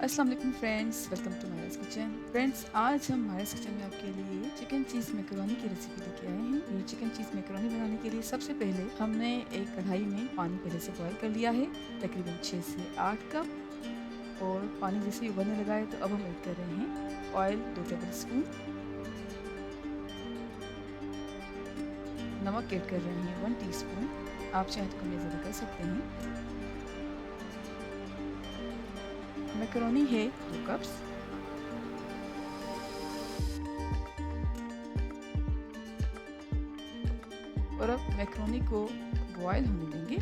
अस्सलाम वालेकुम friends, welcome to Mairaj kitchen. Friends, आज हम मायराज किचन में आपके लिए चिकन चीज़ मैकरोनी की रेसिपी लेके आए हैं। ये चिकन चीज़ मैकरोनी बनाने के लिए सबसे पहले हमने एक कढ़ाई में पानी पहले से बॉईल कर लिया है, तकरीबन 6 से 8 कप। और पानी जैसे ही उबलने लगा है तो अब हम ऐड कर रहे हैं ऑयल 2 टेबल स्पून, नमक ऐड कर रहे हैं 1 टीस्पून। आप चाहे तो कम या ज़्यादा कर सकते हैं। मैकरोनी है 2 कप्स। और अब मैकरोनी को बॉयल होने देंगे।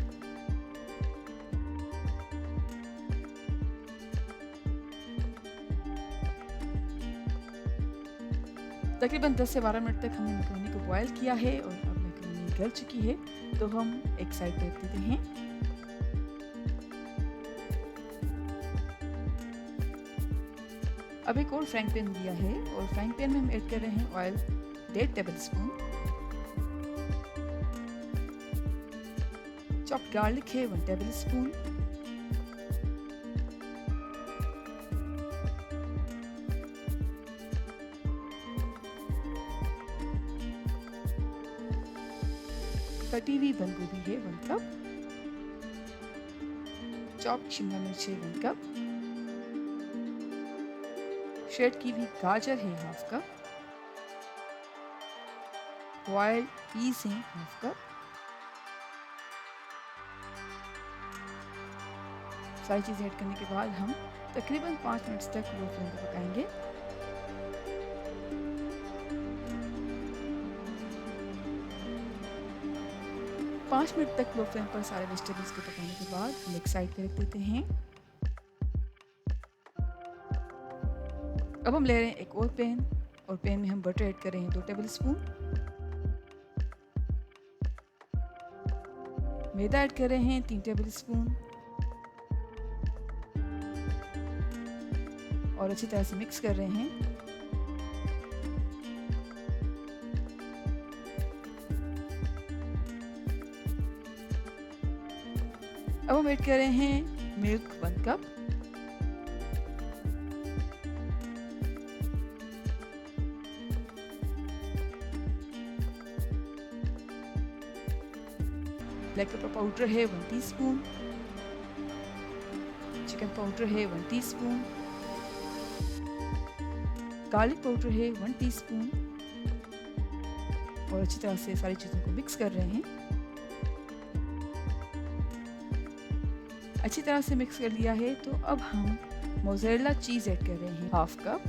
तकरीबन 10 से 12 मिनट तक हमने मैकरोनी को बॉयल किया है और अब मैकरोनी गल चुकी है तो हम एक साइड पे रख देते हैं। अब एक और फ्राइंग पैन लिया है और फ्राइंग पैन में हम ऐड कर रहे हैं oil 1.5 table spoon. Chopped garlic है 1 टेबल स्पून। कटी हुई बंद गोभी है 1 कप। चॉप्ड शिमला मिर्च है 1 कप। श्रेड की हुई गाजर है 1/2 कप। बॉइल्ड पीस हैं 1/2 कप। सारी चीज़ें ऐड करने के बाद हम तकरीबन 5 मिनट तक लो फ्लेम पर पकाएंगे। पाँच मिनट तक लो फ्लेम पर सारे वेजिटेबल्स को पकाने के बाद हम एक साइड पे रख देते हैं। अब हम ले रहे हैं एक और पैन और पैन में हम बटर ऐड कर रहे हैं 2 टेबल स्पून। मैदा ऐड कर रहे हैं 3 टेबल स्पून और अच्छी तरह से मिक्स कर रहे हैं। अब हम ऐड कर रहे हैं milk 1 cup. Black pepper powder है 1 टीस्पून। चिकन पाउडर है 1 टीस्पून। गार्लिक पाउडर है 1 टीस्पून और अच्छी तरह से सारी चीज़ों को मिक्स कर रहे हैं। अच्छी तरह से मिक्स कर लिया है तो अब हम मोज़रेला चीज़ ऐड कर रहे हैं 1/2 कप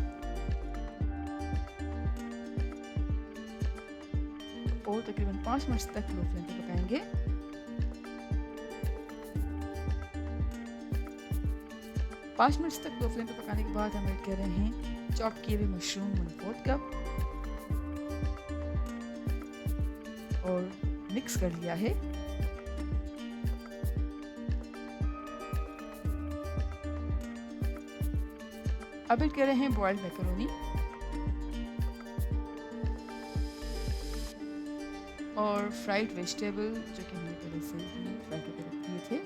और तकरीबन 5 मिनट तक लो फ्लेम पर पकाएंगे। पाँच मिनट तक लो फ्लेम पर पकाने के बाद हम ऐड कर रहे हैं चॉप किए हुए मशरूम 1/4 कप और मिक्स कर लिया है। अब ऐड कर रहे हैं बॉइल्ड मैकरोनी और फ्राइड वेजिटेबल जो कि हमने पहले से ही फ्राई करके रख दिए थे।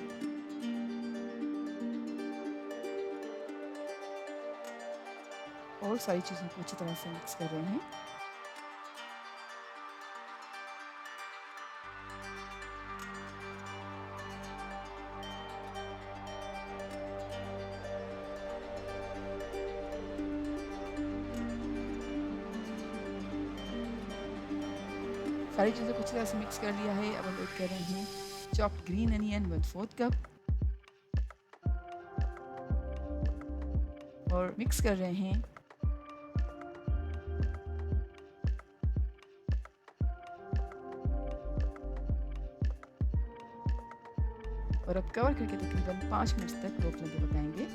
और सारी चीज़ों को अच्छी तरह से मिक्स कर रहे हैं। सारी चीज़ों को अच्छी तरह से मिक्स कर लिया है। अब हम ऐड कर रहे हैं चॉप्ड ग्रीन अनियन 1/4 कप और मिक्स कर रहे हैं। और अब कवर करके तकरीबन 5 मिनट तक लो फ्लेम पे पकाएंगे।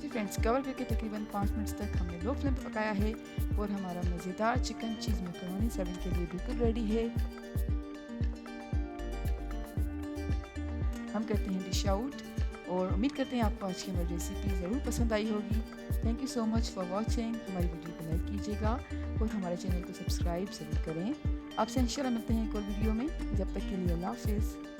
जी फ्रेंड्स, कवर करके तकरीबन 5 मिनट तक हमने लो फ्लेम पे पकाया है और हमारा मज़ेदार चिकन चीज़ मैकरोनी सर्विंग के लिए बिल्कुल रेडी है। हम करते हैं डिश आउट और उम्मीद करते हैं आपको आज की हमारी रेसिपी ज़रूर पसंद आई होगी। Thank you so much for watching. हमारी वीडियो को लाइक कीजिएगा और हमारे चैनल को सब्सक्राइब ज़रूर करें। आपसे इंशाल्लाह मिलते हैं एक और वीडियो में। जब तक के लिए अल्लाह हाफ़िज़।